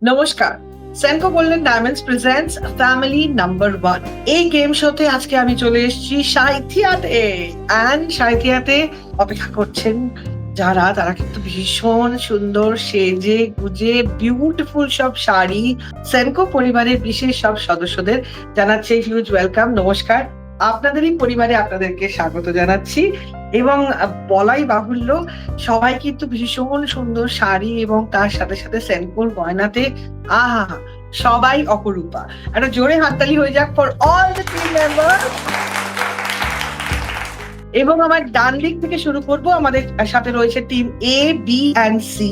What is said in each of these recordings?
নমস্কার। Senco golden diamonds presents family number 1 এই game শোতে আজকে আমি চলে এসেছি সাঁইথিয়াতে। সাঁইথিয়াতে অপেক্ষা করছেন যারা, তারা কিন্তু ভীষণ সুন্দর সেজে গুজে বিউটিফুল সব শাড়ি। সেনকো পরিবারের বিশেষ সব সদস্যদের জানাচ্ছি হিউজ ওয়েলকাম, নমস্কার। আপনাদেরই পরিবারে আপনাদেরকে স্বাগত জানাচ্ছি। এবং বলাই বাহুল্য, সবাই কিন্তু ভীষণ সুন্দর শাড়ি এবং তার সাথে সাথে সেনকোর গয়নাতে আহা সবাই অপরূপা। একটা জোরে হাততালি হয়ে যাক for all the team member. এবং আমার ডান দিক থেকে শুরু করব, আমাদের সাথে রয়েছে team A, B and C.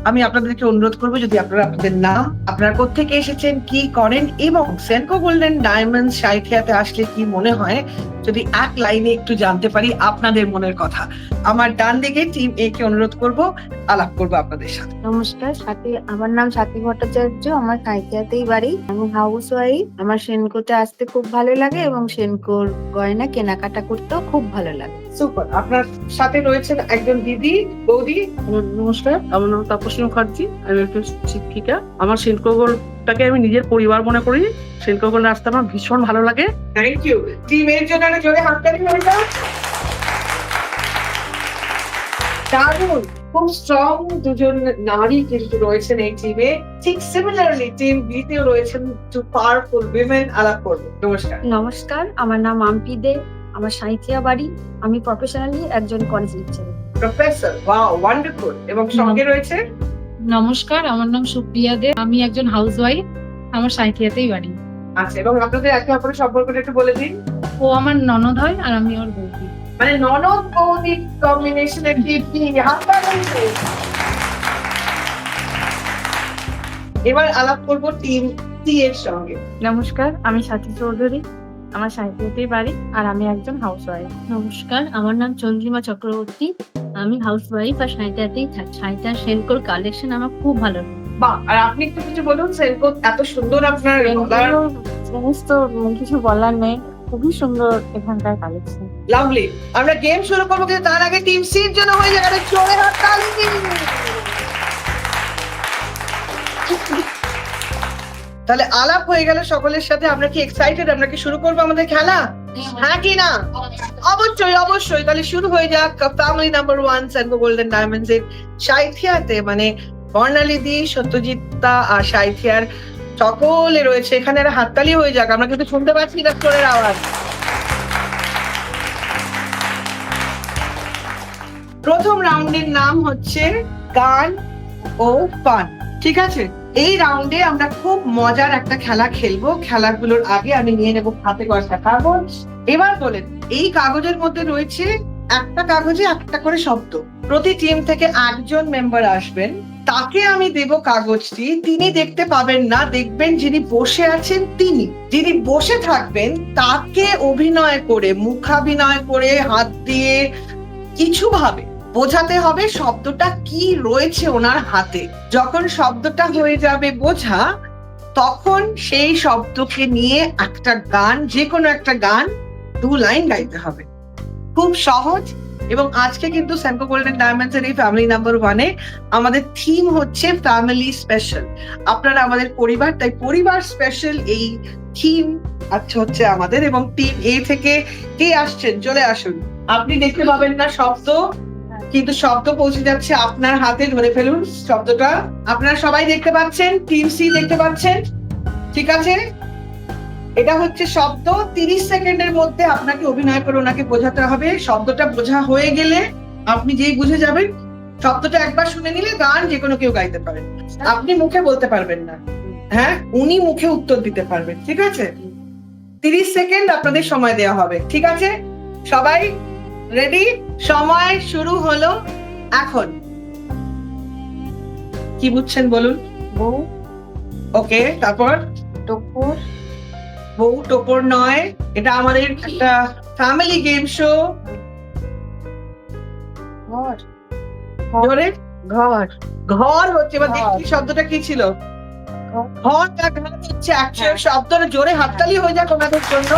আমি আপনাদেরকে অনুরোধ করবো, যদি আপনারা আপনাদের নাম, আপনারা কোত্থেকে এসেছেন, কি করেন এবং সেনকো গোল্ডেন ডায়মন্ড সাঁইথিয়াতে আসলে কি মনে হয়, যদি এক লাইনে একটু জানতে পারি আপনাদের মনের কথা। আমার ডান দিকে টিম এ কে অনুরোধ করব, আলাপ করবো আপনাদের সাথে। নমস্কার, আমার নাম স্বাতী ভট্টাচার্য। আমার সাঁইথিয়াতেই বাড়ি। আমি হাউস ওয়াইফ। আমার সেনকোতে আসতে খুব ভালো লাগে এবং সেনকোর গয়না কেনাকাটা করতেও খুব ভালো লাগে। সুপার। আপনার সাথে রয়েছেন একজন দিদি, বৌদি। নমস্কার, আমার নাম তাপসী মুখার্জি। আমি একজন শিক্ষিকা। আমার সেনকো গোল্ডটাকে আমি নিজের পরিবার মনে করি। সেনকো গোল্ড আসতে আমার ভীষণ ভালো লাগে। Thank you. টিমের জন্য একটা জোরে হাততালি হয়ে যাক। দারুণ, খুব স্ট্রং দুজন নারী কিন্তু রয়েছেন এই টিমে। ঠিক সিমিলারলি টিম বি তেও রয়েছেন টু পাওয়ারফুল উইমেন। আলাপ করবো। নমস্কার। নমস্কার, আমার নাম মাম্পি দে। আমার সাঁইথিয়া বাড়ি। আমি প্রফেশনালি একজন college lecturer. Professor, wow, wonderful. এবং সঙ্গে রয়েছে নমস্কার, আমার নাম সুপ্রিয়া দে। আমি একজন হাউসওয়াইফ। আমার সাঁইথিয়াতেই বাড়ি। আচ্ছা, এবং আপনাদের একে অপরের সম্পর্কটা একটু বলে দিন। ও আমার ননদ হয় আর আমি ওর বৌদি। মানে ননদ বৌদি কম্বিনেশনের কি হাততালি। এবার আলাপ করবো টিম সি এর সঙ্গে। নমস্কার, আমি সাথী চৌধুরী। আমার সাঁইথিয়াতেই বাড়ি আর আমি একজন হাউস ওয়াইফ। নমস্কার, আমার নাম চন্দ্রিমা চক্রবর্তী। আমি হাউস ওয়াইফ আর সাঁইথিয়াতেই থাকি। সাঁইথিয়া সেনকোর কালেকশন আমার খুব ভালো লাগে। বাহ, আর আপনি একটু কিছু বলুন। সেনকো এত সুন্দর আপনার গলার। জিনিস তো কিছু বলার নেই, খুবই সুন্দর এখানকার কালেকশন। লাভলি। আমরা গেম শুরু করবো, কিন্তু তার আগে টিম সির জন্য হয়ে যাবে চলে হাততালি। তাহলে আলাপ হয়ে গেল সকলের সাথে। আমরা কি এক্সাইটেড? আমরা কি শুরু করবো আমাদের খেলা? হ্যাঁ কি না? অবশ্যই অবশ্যই। তাহলে শুরু হয়ে যাক family number 1 Senco golden diamonds এর সাঁইথিয়াতে। মানে বর্ণালী দি, সত্যজিৎদা আর সাঁইথিয়ার সকলে রয়েছে এখানে। একটা হাততালি হয়ে যাক, আমরা কিন্তু শুনতে পাচ্ছি না চোরের আওয়াজ। প্রথম রাউন্ডের নাম হচ্ছে গান ও ফান। ঠিক আছে, এই রাউন্ডে আমরা খুব মজার একটা খেলা খেলবো। খেলাগুলোর আগে আমি নিয়ে নেবো হাতে কয়েকটা কাগজ। এবার বলেন, এই কাগজের মধ্যে রয়েছে একটা কাগজে একটা করে শব্দ। প্রতি টিম থেকে একজন মেম্বার আসবেন, তাকে আমি দেব কাগজটি। তিনি দেখতে পাবেন না, দেখবেন যিনি বসে আছেন তিনি। যিনি বসে থাকবেন তাকে অভিনয় করে, মুখাভিনয় করে, হাত দিয়ে কিছু ভাবে বোঝাতে হবে শব্দটা কি রয়েছে ওনার হাতে। যখন শব্দটা হয়ে যাবে বোঝা, তখন সেই শব্দকে নিয়ে একটা গান, যে কোনো একটা গান 2 লাইন গাইতে হবে। খুব সহজ। এবং আজকে কিন্তু সেনকো গোল্ডেন ডায়মন্ডস এর এই ফ্যামিলি নাম্বার 1 এ আমাদের থিম হচ্ছে ফ্যামিলি স্পেশাল। আপনারা আমাদের পরিবার, তাই পরিবার স্পেশাল এই থিম আচ্ছা হচ্ছে আমাদের। এবং টিম এ থেকে কে আসছেন, চলে আসুন। আপনি দেখতে পাবেন না শব্দ, কিন্তু শব্দ পৌঁছে যাচ্ছে আপনার হাতে। ধরে ফেলুন শব্দটা। আপনারা সবাই দেখতে পাচ্ছেন, টিম সি দেখতে পাচ্ছেন? ঠিক আছে, এটা হচ্ছে শব্দ। 30 সেকেন্ডের মধ্যে আপনাকে অভিনয় করে ওনাকে বোঝাতে হবে। শব্দটা বোঝা হয়ে গেলে আপনি যেই বুঝে যাবেন, শব্দটা একবার শুনে নিলে গান যে কোনো কেউ গাইতে পারেন। আপনি মুখে বলতে পারবেন না, হ্যাঁ, উনি মুখে উত্তর দিতে পারবেন। ঠিক আছে, 30 সেকেন্ড আপনাদের সময় দেওয়া হবে। ঠিক আছে, সবাই রেডি? সময় শুরু হলো এখন। কি বুঝছেন বলুন? বউ, ওকে, তারপর? টপুর, বউ টোপর নয়, এটা আমাদের একটা ফ্যামিলি গেম শো। ঘর, জোরে? ঘর, ঘর হচ্ছে। এবার ঘর। দেখি শব্দটা কি ছিল। ঘর। ঘর না ঘর হচ্ছে অ্যাকচুয়াল শব্দটা। জোরে হাততালি হয়ে যাক ওনাদের জন্য।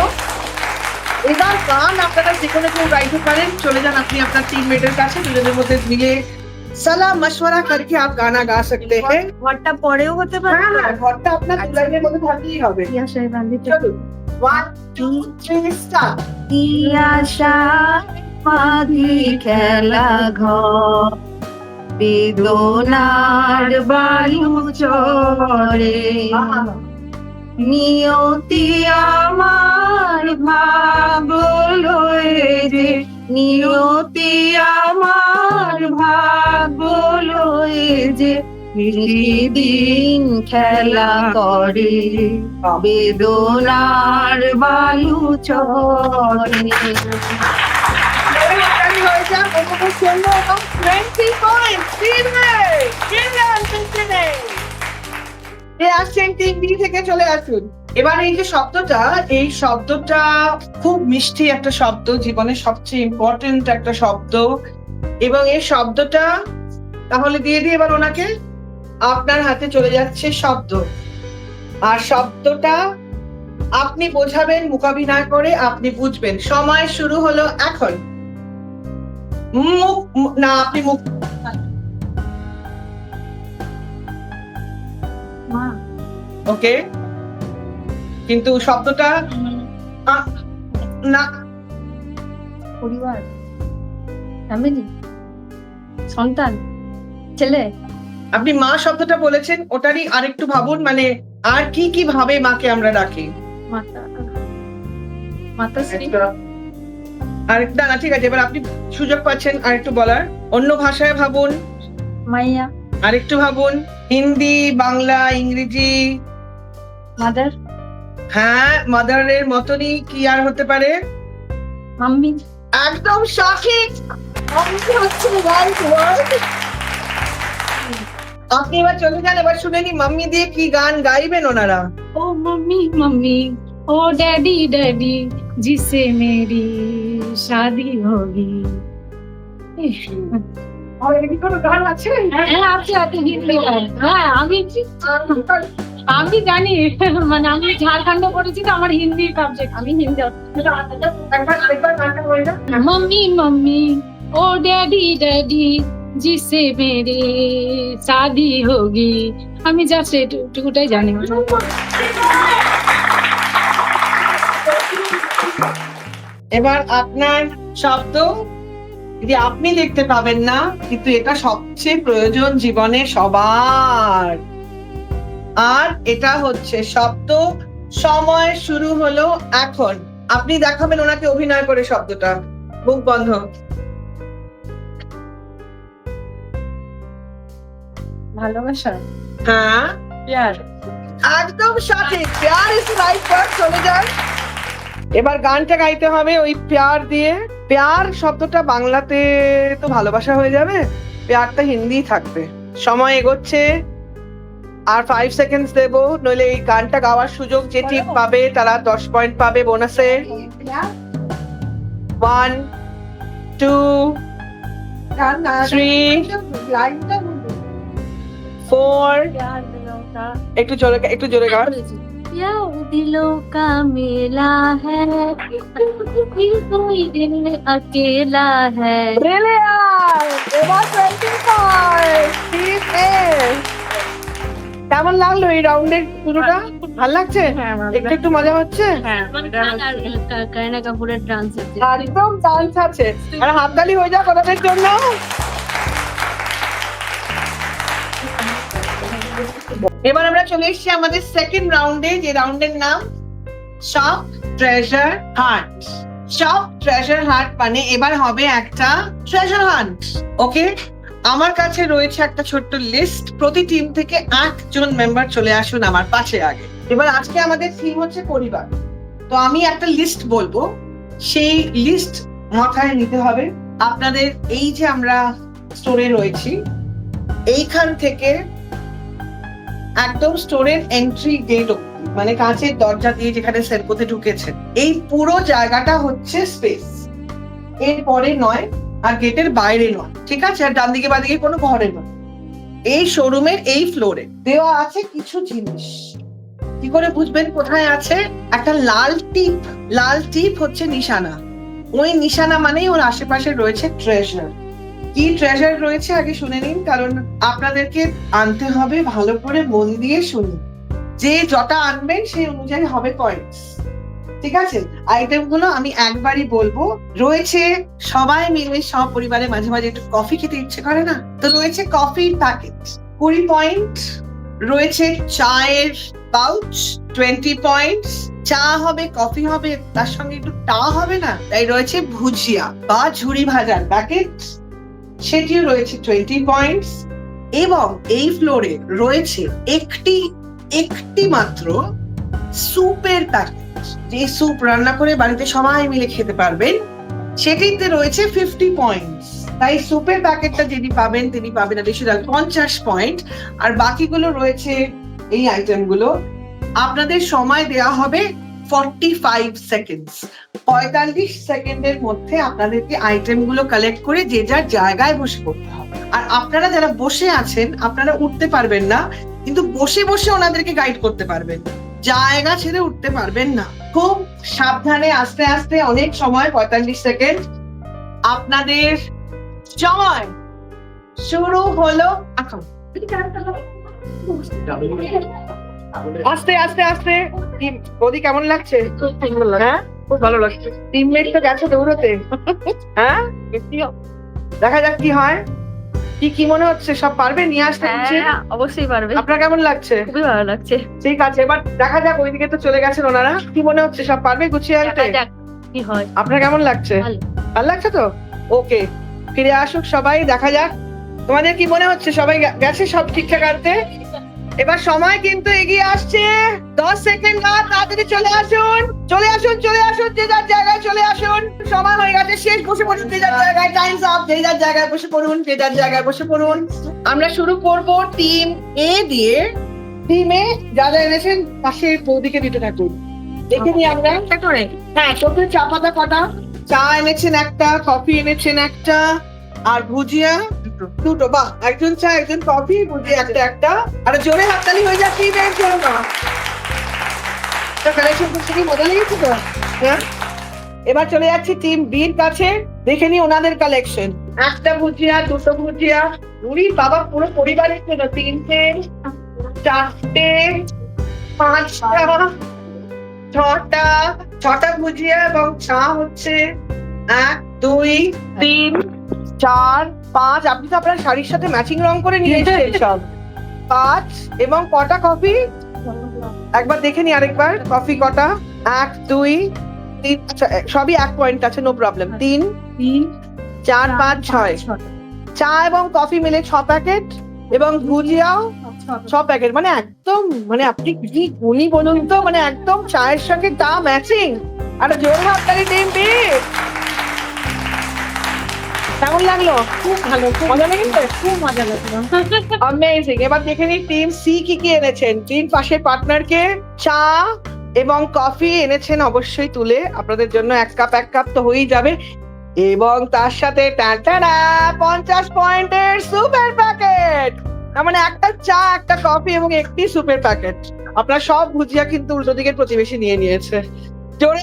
এবার গান আপনারা যে কোনো কেউ গাইতে পারেন। চলে যান আপনি আপনার টিমমেটের কাছে, দুজনের মধ্যে মিলে सलाह मशवरा करके आप गाना गा सकते हैं। ঘরটা পরেও হতে পারে। হ্যাঁ হ্যাঁ, ঘরটা আপনার দু লাইনের মধ্যে থাকলেই হবে। কি আশায় বাঁধিতে চলুন 1 2 3 স্টার্ট। কি আশায় বাঁধি খেলা ঘর, বেদনার বালু চরে, নিয়তি আমার ভাগ্য লয়ে যে, নিয়তি আমার ভাগ্য লয়ে যে দিন খেলা করে, বেদনার বালু চরে। হয়ে যাক, ওকে সুন্দর এবং 20 পয়েন্টস দিবে। আসছেন টিম বি থেকে, চলে আসুন। এবার এই যে শব্দটা, এই শব্দটা খুব মিষ্টি একটা শব্দ, জীবনের সবচেয়ে ইম্পর্টেন্ট একটা শব্দ, এবং এই শব্দটা তাহলে দিয়ে দিয়ে এবার ওনাকে, আপনার হাতে চলে যাচ্ছে শব্দ, আর শব্দটা আপনি বোঝাবেন মুখাভিনয় করে, আপনি বুঝবেন। সময় শুরু হলো এখন। না, আপনি মুখ মা ওকে, কিন্তু শব্দটা না, পরিবার, ফ্যামিলি, সন্তান, ছেলে, আপনি মা শব্দটা বলেছেন, ওটারই আরেকটু ভাবুন, মানে আর কি কি ভাবে মাকে আমরা ডাকি। মাতা, মাতাশ্রী, আরেকটা না, ঠিক আছে, এবার আপনি সুযোগ পাচ্ছেন আরেকটু বলার। অন্য ভাষায় ভাবুন, মাইয়া, আরেকটু ভাবুন, হিন্দি, বাংলা, ইংরেজি। মাদার, হ্যাঁ, মাদারের মতনই কি আর হতে পারে? মাম্মি, একদম সঠিক। মাম্মি হচ্ছে right word। আপনি এবার চলে যান, এবার শুনে নি মাম্মি দিয়ে কি গান গাইবেন ওনারা। ओ मम्मी मम्मी, ओ डैडी डैडी, जिससे मेरी शादी होगी। আর এদিকে কোনো গান আছে? হ্যাঁ আছে আছে হিন্দি গান। হ্যাঁ আমি জানি, মানে আমি ঝাড়খণ্ডে পড়েছি তো, আমার হিন্দি সাবজেক্ট, আমি হিন্দি। আরেকবার গানটা বলে দাও। मम्मी मम्मी, ओ डैडी डैडी, जिससे मेरी शादी होगी। আমি জাস্ট এটুকুটাই জানি। এবার আপনার শব্দ, যদি আপনি দেখতে পাবেন না, কিন্তু এটা সবচেয়ে প্রয়োজন জীবনে সবার। আর এটা হচ্ছে শব্দ, সময় শুরু হলো এখন। আপনি দেখাবেন ওনাকে অভিনয় করে শব্দটা, মুখ বন্ধ। ভালোবাসা, হ্যাঁ, প্যার, একদম সঠিক। প্যার ইজ রাইট ওয়ার্ড। চলে যান, এবার গানটা গাইতে হবে ওই প্যার দিয়ে। প্যার শব্দটা বাংলাতে তো ভালোবাসা হয়ে যাবে, প্যারটা হিন্দি থাকবে। সময় এগোচ্ছে, আর 5 সেকেন্ডস দেবো, নইলে এই গানটা গাওয়ার সুযোগ যে টিম পাবে তারা 10 পয়েন্ট পাবে বোনাসে। 1 2 3 4, प्यार दिलों का, একটু জোরে গান। प्यार दिलों का मेला है, कोई दिल अकेला है। কেমন লাগলো এই রাউন্ডের শুরুটা? ভালো লাগছে? একটু একটু মজা হচ্ছে? करीना कपूरेর ডান্স হচ্ছে। একদম ডান্স আছে। আর হাততালি হয়ে যাক ওদের জন্য। এবার আমরা চলে এসেছি আমাদের সেকেন্ড রাউন্ডে, যে রাউন্ডের নাম shop treasure hunt. Shop treasure hunt মানে এবার হবে একটা ট্রেজার হান্ট। ওকে, আমার কাছে রয়েছে একটা ছোট্ট লিস্ট। প্রতি টিম থেকে 1 জন মেম্বার চলে আসুন আমার পাশে আগে। এবার আজকে আমাদের থিম হচ্ছে পরিবার, তো আমি একটা লিস্ট বলবো, সেই লিস্ট মাথায় নিতে হবে আপনাদের। এই যে আমরা স্টোরে রয়েছি, এইখান থেকে একদম স্টোরের এন্ট্রি গেট অব্দি, মানে কাঁচের দরজা দিয়ে যেখানে সেলফোতে ঢুকেছেন, এই পুরো জায়গাটা হচ্ছে স্পেস। এর পরে নয়, আর গেটের বাইরে নয়, ঠিক আছে? আর ডান দিকে বাদিকে কোনো ঘরে নয়। এই শোরুমের এই ফ্লোরে দেওয়া আছে কিছু জিনিস। কি করে বুঝবেন কোথায় আছে? একটা লাল টিপ, লাল টিপ হচ্ছে নিশানা। ওই নিশানা মানেই ওর আশেপাশে রয়েছে ট্রেজার। কি ট্রেজার রয়েছে আগে শুনে নিন, কারণ আপনাদেরকে আনতে হবে ভালো করে মন দিয়ে শুনুন। যে যটা আনবেন সেই অনুযায়ী হবে পয়েন্টস, ঠিক আছে? আইটেম গুলো আমি একবারই বলবো। রয়েছে সবাই মিলে সব পরিবারে মাঝে মাঝে একটু কফি খেতে ইচ্ছে করে না, তো রয়েছে কফির প্যাকেট 20 পয়েন্ট, রয়েছে চায়ের পাউচ 20 পয়েন্টস, চা হবে কফি হবে তার সঙ্গে একটু টা হবে না, তাই রয়েছে ভুজিয়া বা ঝুরি ভাজার প্যাকেট, সেটিও রয়েছে 20 পয়েন্টস। এবং এই ফ্লোরে রয়েছে একটি মাত্র স্যুপের প্যাকেট, যে স্যুপ রান্না করে বাড়িতে সবাই মিলে খেতে পারবেন, সেটিতে রয়েছে 50 পয়েন্টস। তাই স্যুপের প্যাকেটটা যিনি পাবেন তিনি পাবেন অ্যাডিশনাল 50 পয়েন্ট। আর বাকিগুলো রয়েছে এই আইটেমগুলো। আপনাদের সময় দেওয়া হবে 45 সেকেন্ডস, 45 সেকেন্ডের মধ্যে আপনাদেরকে আইটেমগুলো কালেক্ট করে যে যার জায়গায় বসে করতে হবে। আর আপনারা যারা বসে আছেন আপনারা উঠতে পারবেন না, কিন্তু বসে বসে ওনাদেরকে গাইড করতে পারবেন, জায়গা ছেড়ে উঠতে পারবেন না। খুব সাবধানে আস্তে আস্তে, অনেক সময় 45 সেকেন্ড আপনাদের সময় শুরু হলো এখন। আস্তে আস্তে আস্তে। বৌদি কেমন লাগছে? খুব সুন্দর লাগছে, হ্যাঁ, খুব ভালো লাগছে। টিমমেট তো গেছে দৌড়তে। হ্যাঁ, দেখা যাক কি হয়। কি মনে হচ্ছে, সব পারবে নিয়ে আসতে? হ্যাঁ, অবশ্যই পারবে। আপনার কেমন লাগছে? খুবই ভালো লাগছে। ঠিক আছে, এবার দেখা যাক, ওইদিকে তো চলে গেছেন ওনারা। কি মনে হচ্ছে, সব পারবে গুছিয়ে আনতে? দেখা যাক কি হয়। আপনার কেমন লাগছে? ভালো। ভালো লাগছে তো? ওকে, ফিরে আসুক সবাই, দেখা যাক তোমাদের কি মনে হচ্ছে। সবাই গেছে সব ঠিকঠাক আনতে? এবার সময় কিন্তু এগিয়ে আসছে, 10 সেকেন্ড আর, তাড়াতাড়ি চলে আসুন, চলে আসুন, চলে আসুন, যে যার জায়গায় চলে আসুন। সময় হয়ে গেছে শেষ, বসে পড়ুন যে যার জায়গায়, টাইমস আপ, যে যার জায়গায় বসে পড়ুন, যে যার জায়গায় বসে পড়ুন। আমরা শুরু করব টিম এ দিয়ে। টিমে যারা এনেছেন পাশের বৌদিকে দিতে থাকুন, দেখে নিই আমরা একটা করে। হ্যাঁ, তোকে চা পাতা কটা? চা এনেছেন একটা, কফি এনেছেন একটা, আর ভুজিয়া দুটো। বাহ, একজন চা একজন কফি, ভুজিয়া একটা একটা। আর জোরে হাততালি হয়ে যাচ্ছে টিমের জন্য। কালেকশন করতে কি মজা লেগেছে তো? হ্যাঁ, এবার চলে যাচ্ছি টিম বির কাছে, দেখে নি ওনাদের কালেকশন। একটা ভুজিয়া, দুটো ভুজিয়া, উনি বাবা পুরো পরিবারের জন্য 3টে 4টে 5টা 6টা ভুজিয়া এবং চা হচ্ছে 1 2 3 4 5। আপনি তো আপনার শাড়ির সাথে ম্যাচিং রং করে নিয়ে এসেছেন সব। 5 এবং কটা কফি একবার দেখে নি আরেকবার, কফি কটা? 1 2 3, আচ্ছা সবই 1 পয়েন্ট আছে, নো প্রবলেম। 3 4 5 6 চা এবং কফি মিলে 6 প্যাকেট এবং ভুজিয়াও 6 প্যাকেট। মানে একদম, মানে আপনি কি গুণী বলুন তো, মানে একদম চায়ের সঙ্গে তা ম্যাচিং। আর জোর হাততালি টিম বি। কেমন লাগলো? খুব ভালো, মজা লেগেছে? খুব মজা লাগলো। অ্যামেজিং। এবার দেখে নিই টিম সি কি এনেছেন। টিম পাশের পার্টনারকে চা এবং কফি এনেছেন অবশ্যই তুলে, আপনাদের জন্য এক কাপ তো হয়েই যাবে। এবং তার সাথে 50 পয়েন্টের সুপার প্যাকেট। তার মানে একটা চা, একটা কফি এবং একটি সুপের প্যাকেট। আপনার সব ভুজিয়া কিন্তু উল্টো দিকের প্রতিবেশী নিয়ে নিয়েছে। জোরে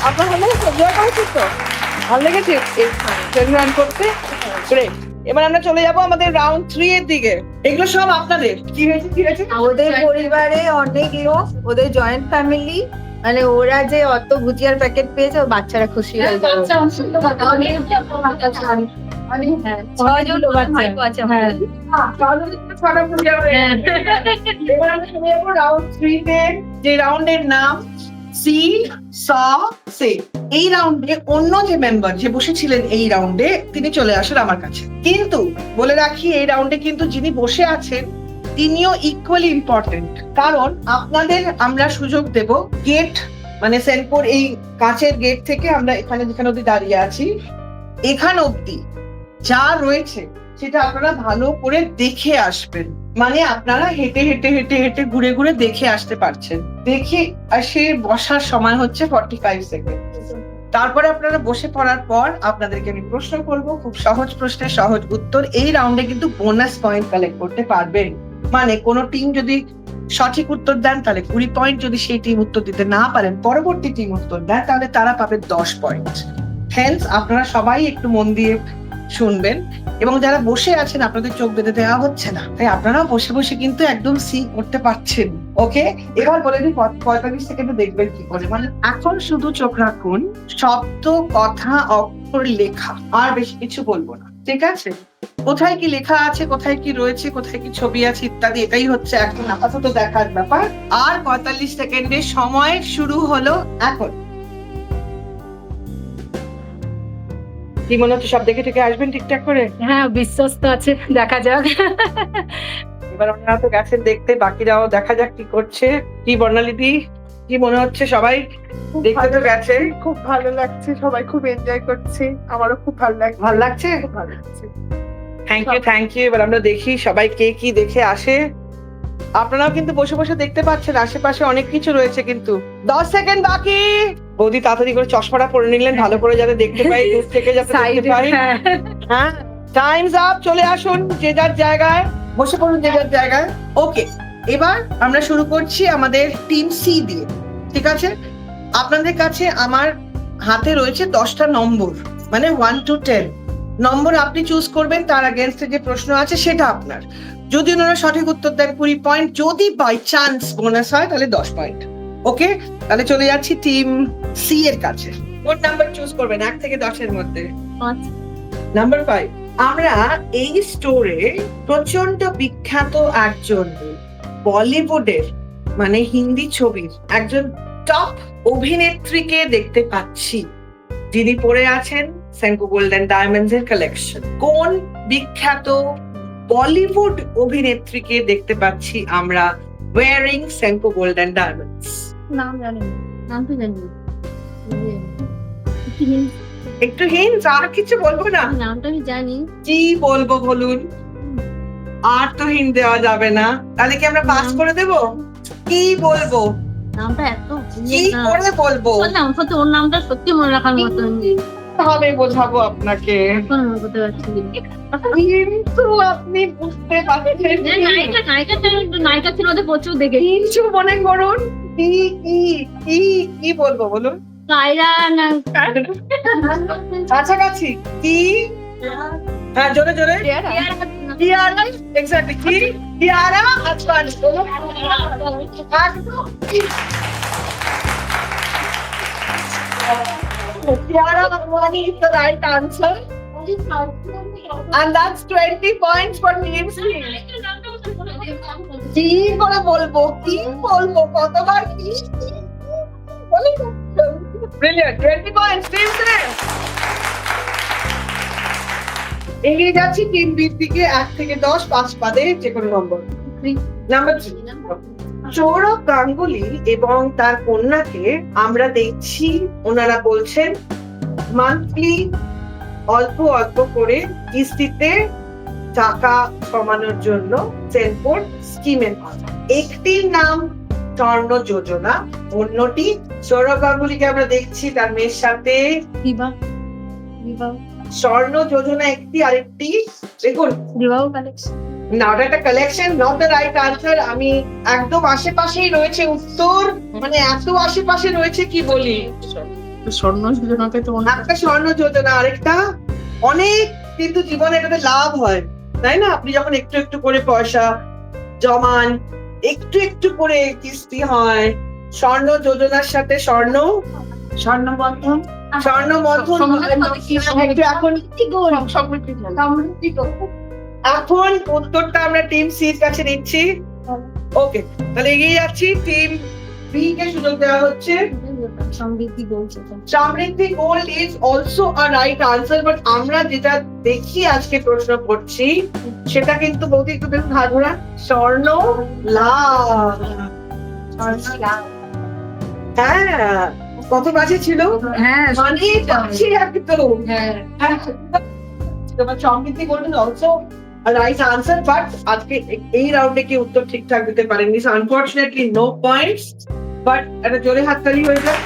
আপনার ভালো লেগেছে? জোরে করেছিস তো? ভালো লেগেছে রান করতে? Great. এবার আমরা চলে যাব আমাদের রাউন্ড 3 এর দিকে। এগুলো সব আপনাদের। কি হয়েছে? ওদের পরিবারে অনেক লোক, ওদের জয়েন্ট ফ্যামিলি, মানে ওরা যে অত ভুজিয়ার প্যাকেট পেয়েছে, ও বাচ্চারা খুশি হয়ে যাবে। বাচ্চা অনেক বাচ্চা, অনেক, হ্যাঁ, অনেক 6 জন বাচ্চা। ভাইপো আছে হ্যাঁ। আমাদের। ছটা ভুজিয়া হয়ে হ্যাঁ। গেছে। এবার আমরা চলে যাবো রাউন্ড 3 তে, যে রাউন্ডের নাম সি স সে। এই রাউন্ডে অন্য যে মেম্বার যে বসেছিলেন এই রাউন্ডে, তিনি চলে আসেন আমার কাছে। কিন্তু বলে রাখি, এই রাউন্ডে কিন্তু যিনি বসে আছেন তিনিও ইকুয়ালি ইম্পর্টেন্ট, কারণ আপনাদের আমরা সুযোগ দেব গেট, মানে সেনকোর এই কাঁচের গেট থেকে আমরা এখানে যেখানে অব্দি দাঁড়িয়ে আছি, এখান অব্দি যা রয়েছে সেটা আপনারা ভালো করে দেখে আসবেন। মানে আপনারা হেঁটে হেঁটে হেঁটে হেঁটে ঘুরে ঘুরে দেখে আসতে পারছেন। দেখে আসে বসার সময় হচ্ছে 45 সেকেন্ড। তারপরে আপনারা বসে পড়ার পর আপনাদেরকে আমি প্রশ্ন করব, খুব সহজ প্রশ্নের সহজ উত্তর। এই রাউন্ডে কিন্তু বোনাস পয়েন্ট কালেক্ট করতে পারবেন। মানে কোন টিম যদি সঠিক উত্তর দেন তাহলে 20 পয়েন্ট, যদি সেই টিম উত্তর দিতে না পারেন, পরবর্তী টিম উত্তর দেন, তাহলে তারা পাবে 10 পয়েন্ট। হেন্স আপনারা সবাই একটু মন দিয়ে শুনবেন, এবং যারা বসে আছেন আপনাদের চোখ বেঁধে দেওয়া হচ্ছে না, তাই আপনারাও বসে বসে কিন্তু একদম সি করতে পারছেন। ওকে, এবার বলে দিই 45 সেকেন্ডে দেখবেন কি করে। মানে এখন শুধু চোখ রাখুন, শব্দ, কথা, অক্ষর, লেখা, আর বেশি কিছু বলবো না, ঠিক আছে? কোথায় কি লেখা আছে, কোথায় কি রয়েছে, কোথায় কি ছবি আছে ইত্যাদি, এটাই হচ্ছে এখন আপাতত দেখার ব্যাপার। আর 45 সেকেন্ডের সময় শুরু হলো এখন। কি মনে হচ্ছে, সব দেখে টেকে আসবেন ঠিকঠাক করে? হ্যাঁ, বিশ্বাস তো আছে, দেখা যাক। এবার ওনারা তো গেছেন দেখতে, বাকিরাও দেখা যাক কি করছে। কি বর্ণালীদি, কি মনে হচ্ছে? সবাই দেখতে তো গেছে। খুব ভালো লাগছে, সবাই খুব এনজয় করছে, আমারও খুব ভালো লাগছে। ভালো লাগছে? খুব ভালো লাগছে। Thank you. এবার আমরা দেখি সবাই কে কি দেখে আসে। আপনারাও কিন্তু বসে বসে দেখতে পাচ্ছেন, আশেপাশে অনেক কিছু রয়েছে কিন্তু। 10 সেকেন্ড বাকি। বৌদি তাড়াতাড়ি করে চশমাটা পরে নিলেন, ভালো করে যাতে দেখতে পাই, দূর থেকে যাতে দেখতে পাই। হ্যাঁ, টাইমস আপ, চলে আসুন যে যার জায়গায়, বসে পড়ুন যে যার জায়গায়। ওকে, এবার আমরা শুরু করছি আমাদের টিম সি দিয়ে, ঠিক আছে? আপনাদের কাছে আমার হাতে রয়েছে 10টা নম্বর, মানে 1 to 10 নম্বর আপনি চুজ করবেন, তার এগেইনস্টে যে প্রশ্ন আছে সেটা আপনার। যদি ওনারা সঠিক উত্তর দেন 20 পয়েন্ট, যদি বাই চান্স বোনাস হয় তাহলে 10 পয়েন্ট। ওকে, তাহলে চলে যাচ্ছি টিম সি এর কাছে। কোন নাম্বার চুজ করবেন 1 থেকে 10 এর মধ্যে? 5 নাম্বার 5। আমরা এই স্টোরে প্রচন্ড বিখ্যাত একজন বলিউডের, মানে হিন্দি ছবির একজন টপ অভিনেত্রীকে দেখতে পাচ্ছি, যিনি পরে আছেন সেনকো গোল্ড এন্ড ডায়মন্ডস এর কালেকশন। কোন বিখ্যাত বলিউড অভিনেত্রীকে দেখতে পাচ্ছি আমরা wearing Senco Gold and Diamonds? নাম জানি না, নাম তো জানি না। একটু হিন্ট, আর কিছু বলবো না? নামটা আমি জানি। কি বলবো বলুন? আর তো হিন্ট দেওয়া যাবে না, তাহলে কি আমরা পাস করে দেব? কি বলবো, নামটা এত কি করে বলবো? সত্যি ওর নামটা সত্যি মনে রাখার মতো ভাবে বোঝাবো আপনাকে, এখন মনে করতে পারছি না। কিন্তু আপনি বুঝতে পারছেন। নায়িকা ছিল ওদের প্রচুর দেখে। কিছু মনে করুন, কি কি কি কি বলবো বলুন? কায়রা না, কাছাকাছি কি? হ্যাঁ, জোরে জোরে। কিয়ারা, এক্স্যাক্টলি। কি কিয়ারা আদভানি? একদম Kiara Advani is the right answer, and that's 20 points for Team C. কি করে বলবো, কি বলবো, কতবার কি বলবো? Brilliant, 20 points Team C. এগিয়ে যাচ্ছি টিম বি দিকে, 1 থেকে 10 5 পাদে যে কোনো নম্বর। নাম্বার 3, সৌরভ গাঙ্গুলি এবং তার কন্যাকে আমরা দেখছি, ওনারা বলছেন মান্থলি অল্প অল্প করে কিস্তিতে টাকা জমানোর জন্য সেনকোর স্কিমের কথা। একটির নাম স্বর্ণ যোজনা, অন্যটি সৌরভ গাঙ্গুলিকে আমরা দেখছি তার মেয়ের সাথে। স্বর্ণ যোজনা একটি, আরেকটি দেখুন বিবাহ কালেকশন। না, ওটা একটা collection, not the right answer. আমি একদম আশেপাশেই রয়েছে উত্তর, মানে এত আশেপাশে রয়েছে কি বলি। স্বর্ণ যোজনাকে তো একটা স্বর্ণ যোজনা, আরেকটা অনেক, কিন্তু জীবনে এটাতে লাভ হয়, তাই না? আপনি যখন একটু একটু করে পয়সা জমান, একটু একটু করে কিস্তি হয়। স্বর্ণ যোজনার সাথে স্বর্ণ বন্ধন, একটু এখন এখন উত্তরটা আমরা টিম সি এর কাছে নিচ্ছি। ওকে, তাহলে এগিয়ে যাচ্ছি। টিম বি কে সুযোগ দেওয়া হচ্ছে। সমৃদ্ধি বলছে Samriddhi gold is also a right answer, but আমরা যেটা দেখি আজকে প্রশ্ন করছি সেটা কিন্তু বলতে একটু দেখুন হাত ঘোরা, স্বর্ণ লাভ। হ্যাঁ, কত কাছে ছিল? হ্যাঁ, মানে কাছে একদম। হ্যাঁ। Samriddhi gold is also right answer, but আজকে এই রাউন্ডে কি উত্তর ঠিকঠাক দিতে পারেননি, আনফরচুনেটলি নো পয়েন্টস। বাট একটা জোরে হাততালি হয়ে যায়।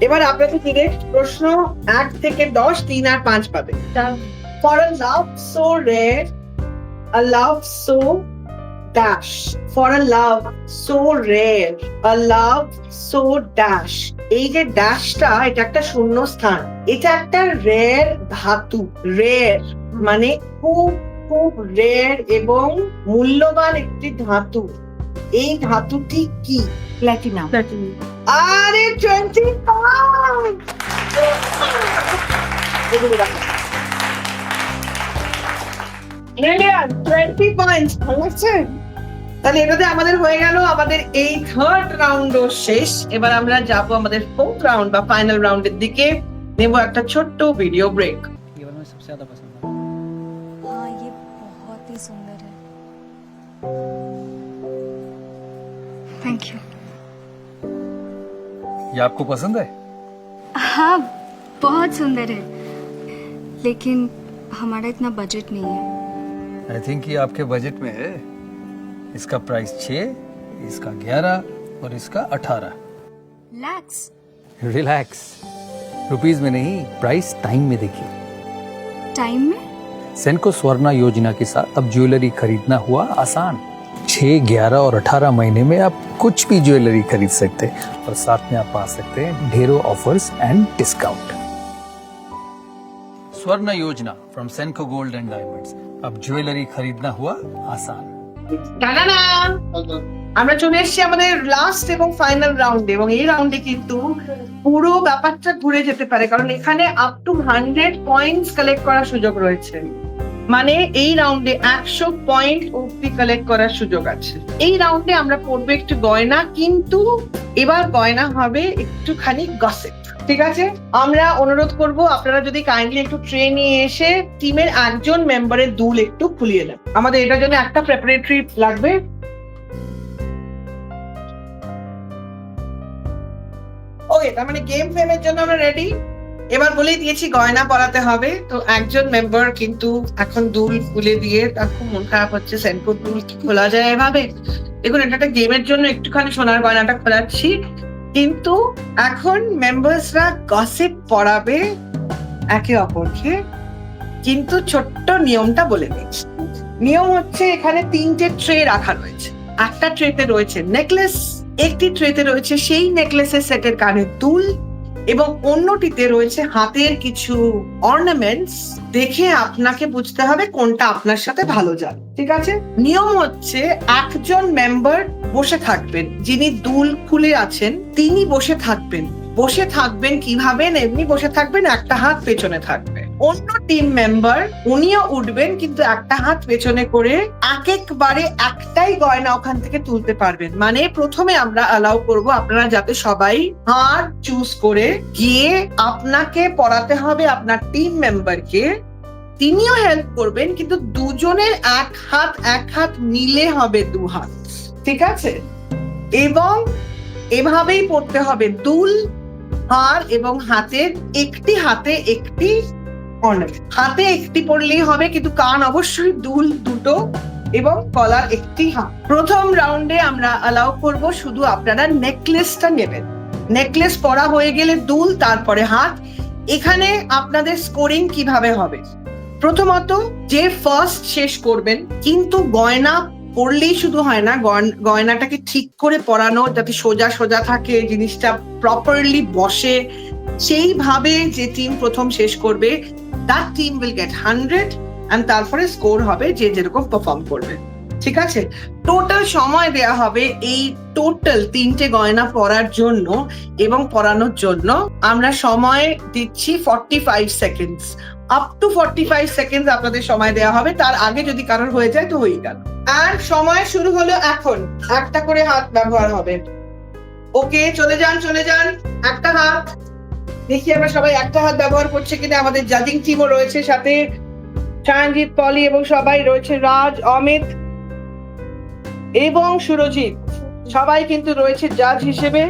এবার আপনাকে ডিরেক্ট প্রশ্ন 1 থেকে 10, 3 আর 5 পাবে। For a love so rare, a love so dash. For a love so rare, a love so dash. এই যে ড্যাশটা, এটা একটা শূন্য স্থান, এটা একটা রেয়ার ধাতু। রেয়ার মানে খুব খুব রেয়ার এবং মূল্যবান একটি ধাতু। এই ধাতুটি কি? প্ল্যাটিনাম। আরে 25! Brilliant! 20 points! ভালো আছে? তাহলে এটাতে আমাদের হয়ে গেল আমাদের এই থার্ড রাউন্ডও শেষ। এবার আমরা যাব আমাদের ফোর্থ রাউন্ড বা ফাইনাল রাউন্ডের দিকে। নেব একটা ছোট্ট ভিডিও ব্রেক। ये वाला मुझे सबसे ज्यादा पसंद है। हाँ ये बहुत ही सुंदर है। Thank you. ये आपको पसंद है? हाँ बहुत सुंदर है, लेकिन हमारा इतना बजट नहीं है। आई थिंक ये आपके बजट में है। इसका प्राइस 6, इसका 11 और इसका 18। लैक्स। रिलैक्स, रुपीस में नहीं, प्राइस टाइम में देखिए। टाइम में? सेनको स्वर्णा योजना के साथ अब ज्वेलरी खरीदना हुआ आसान। 6, 11 और 18 महीने में आप कुछ भी ज्वेलरी खरीद सकते हैं और साथ में आप पा सकते हैं ढेरों ऑफर्स एंड डिस्काउंट। स्वर्ण योजना फ्रॉम सेनको गोल्ड एंड डायमंड्स, अब ज्वेलरी खरीदना हुआ आसान। টানানা! আমরা চলে এসেছি আমাদের লাস্ট এবং ফাইনাল রাউন্ডে, এবং এই রাউন্ডে কিন্তু পুরো ব্যাপারটা ঘুরে যেতে পারে, কারণ এখানে আপ টু 100 পয়েন্টস কালেক্ট করার সুযোগ রয়েছে। মানে এই রাউন্ডে 100 পয়েন্ট অব্দি কালেক্ট করার সুযোগ আছে। এই রাউন্ডে আমরা পড়বো একটু গয়না, কিন্তু এবার গয়না হবে একটুখানি গসিপ। ঠিক আছে, আমরা অনুরোধ করব আপনারা যদি কাইন্ডলি একটু ট্রে নিয়ে এসে টিমের একজন মেম্বারের দুল একটু খুলিয়ে দেন। আমাদের এটার জন্য একটা প্রেপারেটরি লাগবে। ওকে, তার মানে গেম ফ্রেমের জন্য আমরা রেডি। এবার বলেই দিয়েছি গয়না পরাতে হবে, তো একজন মেম্বার কিন্তু এখন দুল খুলে দিয়ে তার খুব মন খারাপ হচ্ছে। সেনকোর দুল কি খোলা যায় এভাবে? দেখুন, এটা একটা গেমের জন্য একটুখানি সোনার গয়নাটা খোলাচ্ছি, কিন্তু এখন মেম্বার্সরা গসিপ পড়াবে একে অপরকে। কিন্তু ছোট্ট নিয়মটা বলে দিচ্ছি। নিয়ম হচ্ছে, এখানে 3টে ট্রে রাখা রয়েছে। একটা ট্রেতে রয়েছে নেকলেস, একটি ট্রেতে রয়েছে সেই নেকলেসের সেটের কানের দুল, এবং অন্যটিতে রয়েছে হাতের কিছু অর্নামেন্টস। দেখে আপনাকে বুঝতে হবে কোনটা আপনার সাথে ভালো যায়। ঠিক আছে, নিয়ম হচ্ছে একজন মেম্বার বসে থাকবেন, যিনি দুল খুলে আছেন তিনি বসে থাকবেন। বসে থাকবেন কিভাবে? এমনি বসে থাকবেন, একটা হাত পেছনে থাকবে। অন্য টিম মেম্বার উনিও উঠবেন, কিন্তু একটা হাত পেছনে করে একবারে একটাই গয়না ওখান থেকে তুলতে পারবেন। মানে প্রথমে আমরা অ্যালাউ করব আপনারা যাতে সবাই হার চুজ করে গিয়ে আপনাকে পড়াতে হবে আপনার টিম মেম্বারকে। তিনিও হেল্প করবেন, কিন্তু দুজনের এক হাত মিলে হবে 2 হাত। ঠিক আছে, এবং এভাবেই পড়তে হবে দুল, হার এবং হাতের একটি হাতে একটি অর্নামেন্ট। হাতে একটি পড়লেই হবে, কিন্তু কান অবশ্যই দুল দুটো এবং গলার একটি হাত। প্রথম রাউন্ডে আমরা অ্যালাউ করব শুধু আপনারা নেকলেসটা নেবেন। নেকলেস পরা হয়ে গেলে দুল, তারপরে হাত। এখানে আপনাদের স্কোরিং কিভাবে হবে? প্রথমত যে ফার্স্ট শেষ করবেন, কিন্তু গয়না পড়লেই শুধু হয় না, গয়নাটাকে ঠিক করে পরানো যাতে সোজা সোজা থাকে, জিনিসটা প্রপারলি বসে, সেইভাবে যে টিম প্রথম শেষ করবে that team will get 100 and তারপরে স্কোর হবে যে যেরকম পারফর্ম করবে। ঠিক আছে, টোটাল সময় দেয়া হবে এই টোটাল 3টে গয়না পরার জন্য এবং পরানোর জন্য। আমরা সময় দিচ্ছি 45 সেকেন্ডস। আপ টু 45 সেকেন্ডস আপনাদের সময় দেওয়া হবে, তার আগে যদি কারোর হয়ে যায় তো হয়ে গেল। আর সময় শুরু হলো এখন। একটা করে হাত ব্যবহার হবে। ওকে, চলে যান। একটা হাত দেখি আমরা সবাই একটা হাত ব্যবহার করছে কিনা। আমাদের জাজিং টিমও রয়েছে সাথে, সায়নজিৎ, পলি এবং সবাই রয়েছে, রাজ, অমিত এবং সুরজিৎ, সবাই কিন্তু রয়েছে জাজ হিসেবে।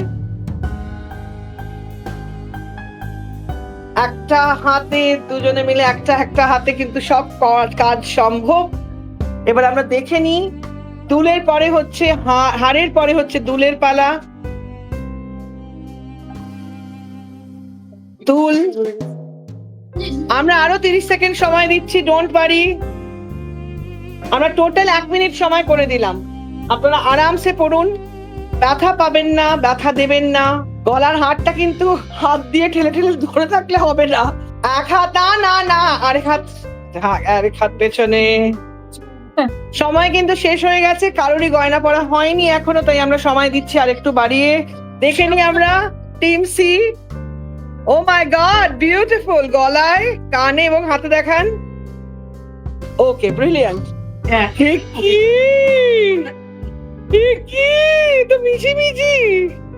একটা হাতে দুজনে মিলে একটা হাতে কিন্তু সব কাজ সম্ভব। এবার আমরা দেখে নিই, দুলের পরে হচ্ছে হারের পরে হচ্ছে দুলের পালা। দুল, আমরা আরো 30 সেকেন্ড সময় দিচ্ছি, ডোন্ট ওয়ারি। আমরা টোটাল 1 মিনিট সময় করে দিলাম। আপনারা আরামসে পড়ুন, ব্যথা পাবেন না, ব্যথা দেবেন না। গলার হাতটা কিন্তু হাত দিয়ে ঠেলে ঠেলে ধরে থাকলে হবে না। এক হাত, না না না, আরেক হাত, হ্যাঁ আরেক হাত পেছনে। সময় কিন্তু শেষ হয়ে গেছে, কারোরই গয়না পরা হয়নি এখনো, তাই আমরা সময় দিচ্ছি আরেকটু বাড়িয়ে। দেখে নিই আমরা টিম সি। ও মাই গড, বিউটিফুল! গলায়, কানে এবং হাতে দেখান। ওকে, ব্রিলিয়ান্ট। হ্যাঁ তো মিশি।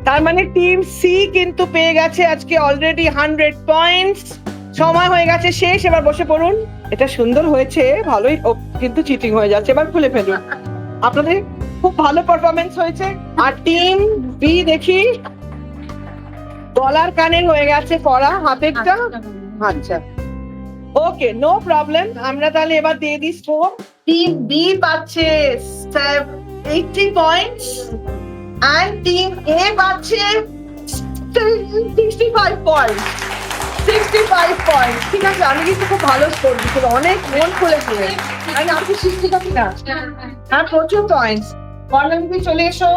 তার মানে টিম সি কিন্তু পেয়ে গেছে আজকে অলরেডি 100 পয়েন্টস। সময় হয়ে গেছে শেষ, এবার বসে পড়ুন। এটা সুন্দর হয়েছে, ভালোই, কিন্তু চিটিং হয়ে যাচ্ছে, এবার খুলে ফেলুন। আপনাদের খুব ভালো পারফরমেন্স হয়েছে। আর টিম বি দেখি, গলার কানের হয়ে গেছে পরা, হাতেরটা। আচ্ছা, ওকে, নো প্রবলেম। আমরা তাহলে এবার দিয়ে দিই স্কোর। টিম বি পাচ্ছে 80 পয়েন্টস and টিম এ পাচ্ছে 65 পয়েন্টস। 65 পয়েন্ট, ঠিক আছে। আমি কিন্তু খুব ভালো স্কোর দিচ্ছি, অনেক মন খুলেছে। আমি আপনি শিক্ষিকা কিনা? হ্যাঁ, প্রচুর পয়েন্টস। বর্ণালী চলে এসো,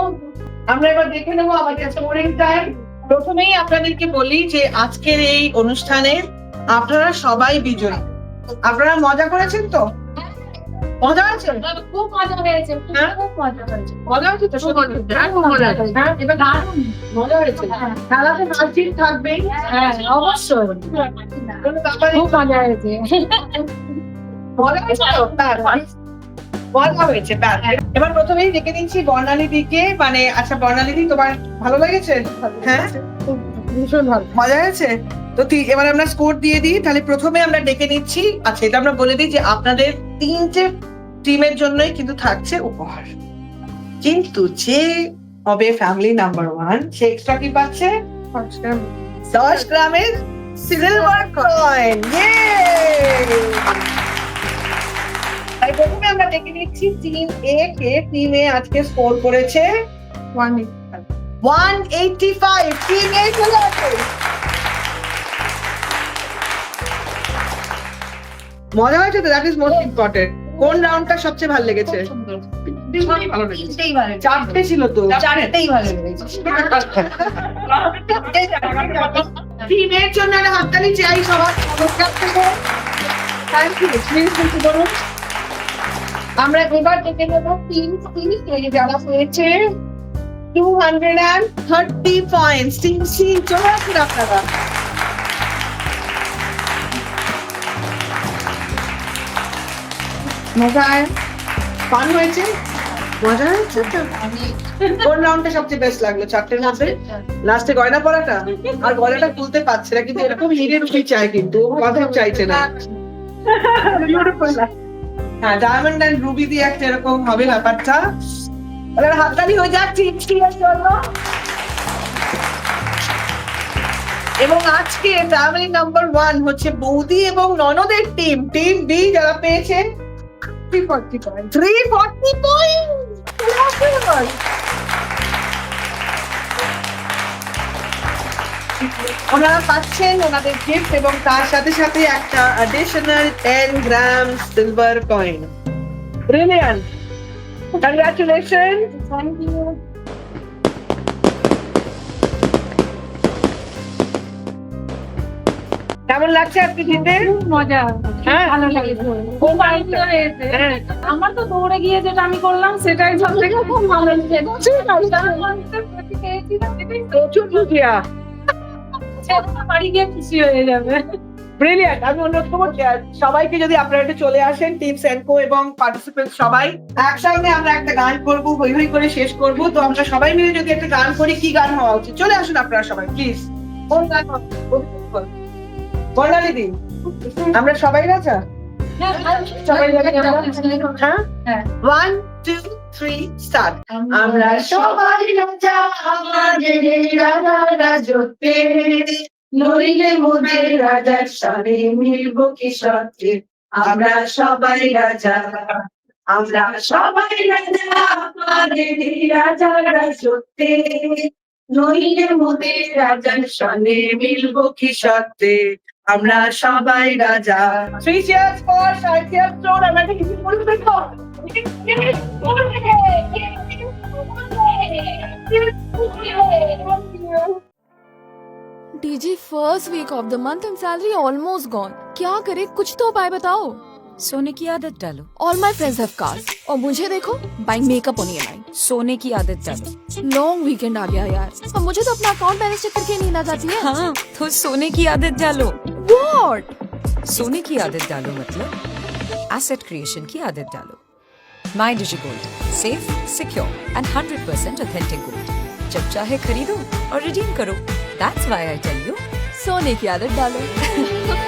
আমরা এবার দেখে নেবো আমাদের স্কোরিং টাইম। প্রথমেই আপনাদেরকে বলি যে আজকের এই অনুষ্ঠানে আপনারা সবাই বিজয়ী। আপনারা মজা করেছেন তো? মজা হয়েছে? খুব মজা হয়েছে, হ্যাঁ? খুব মজা হয়েছে। মজা হয়েছে তো? দারুণ মজা হয়েছে। হ্যাঁ, এবার দারুণ মজা হয়েছে। খেলাতে নাচজিত থাকবেই। হ্যাঁ, অবশ্যই কোনো ব্যাপারই খুব মজা হয়েছে। মজা হয়েছে তো? ব্যাস। মজা হয়েছে, ব্যাস। এবার প্রথমেই ডেকে নিচ্ছি বর্ণালী দিকে। মানে আচ্ছা বর্ণালী দি, তোমার ভালো লেগেছে? হ্যাঁ, ভীষণ ভালো। মজা হয়েছে তো। এবার আমরা স্কোর দিয়ে দিই। তাহলে প্রথমে আমরা ডেকে নিচ্ছি, আচ্ছা এটা আমরা বলে দিই যে আপনাদের 3টে টিমের জন্যই কিন্তু থাকছে উপহার। কিন্তু যে হবে ফ্যামিলি নাম্বার 1, সে এক্সট্রা কি পাচ্ছে? 10 গ্রামের সিলভার কয়েন। তাই প্রথমে আমরা ডেকে নিচ্ছি টিম এ কে। টিম এ আজকে স্কোর করেছে 185। টিম এ চলে আসে। মজা হয়েছে তো? That is most important. কোন রাউন্ডটা সবচেয়ে ভালো লেগেছে? চারটে ছিল তো? চারটেই ভালো লেগেছে। টিমের জন্য একটা হাততালি চাই সবার তরফ থেকে। Thank you. প্লিজ কিছু বলুন। আমরা এবার দেখে নেব টিম সি, যারা পেয়েছে 230 পয়েন্টস। টিম সি চলে আসুন আপনারা। মজা হয়? ফান হয়েছে? মজা হয়েছে তো? কোন রাউন্ডটা সবচেয়ে বেস্ট লাগলো চারটের মধ্যে? লাস্টে গয়না পরাটা? আর গয়নাটা খুলতে পারছে না, কিন্তু এরকম হিরে রুটি চাই, কিন্তু কথা চাইছে না। হ্যাঁ, ডায়মন্ড এন্ড রুবি দিয়ে একটা এরকম হবে ব্যাপারটা। হাততালি হয়ে যাচ্ছে জন্য। এবং আজকে ফ্যামিলি নাম্বার 1 হচ্ছে বৌদি এবং ননদের টিম। টিম বি যারা পেয়েছে 340 পয়েন্ট। ওনারা পাচ্ছেন ওনাদের গিফট এবং তার সাথে সাথে একটা additional 10 gram silver coin. Brilliant, congratulation. Thank you. কেমন লাগছে আজকে জিতে? খুব মজা, হ্যাঁ? ভালো লেগেছে, খুব আনন্দ হয়েছে। হ্যাঁ। আমার তো দৌড়ে গিয়ে যেটা আমি করলাম সেটাই সব থেকে খুব ভালো লেগেছে। প্রচুর খুশিয়া। ছেলেটা বাড়ি গিয়ে খুশি হয়ে যাবে। ব্রিলিয়ান্ট। আমি অনুরোধ করবো সবাইকে যদি আপনারা একটু চলে আসেন, টিম সেনকো এবং পার্টিসিপেন্ট সবাই একসঙ্গে আমরা একটা গান করবো, হই হই করে শেষ করবো। তো আমরা সবাই মিলে যদি একটা গান করি, কি গান হওয়া উচিত? চলে আসুন আপনারা সবাই প্লিজ। কোন গান হবে? বর্ণালী দি, আমরা সবাই রাজা? সবাই রাজা? হ্যাঁ, হ্যাঁ। 1 2 3 স্টার্ট। আমরা সবাই রাজা, আমাদের এই রাজা রাজত্বে, নইলে মোদের রাজার সাথে মিলবো কি সত্যি? আমরা সবাই রাজা, আমরা সবাই রাজা, আমাদের এই রাজা রাজত্বে, নইলে মোদের রাজার সাথে মিলবো কি সত্যি? আমরা সবাই রাজা। 3 cheers for Shakya Store. আমরা কিছু বলতে পারবো? DG first week of the month and salary almost gone. क्या करे, कुछ तो उपाय बताओ. सोने की आदत डालो. All my friends have cars और मुझे देखो बाइंग मेकअप ऑन ईएमआई. सोने की आदत डालो. लॉन्ग वीकेंड आ गया यार, अब मुझे तो अपना अकाउंट बैलेंस चेक करके नींद आ जाती है. हाँ, तो सोने की आदत डालो. व्हाट? सोने की आदत डालो मतलब एसेट क्रिएशन की आदत डालो. My Digi Gold, safe, secure and 100% authentic gold. जब चाहे खरीदो और रिडीम करो. That's why I tell you, सोने की आदत डालो.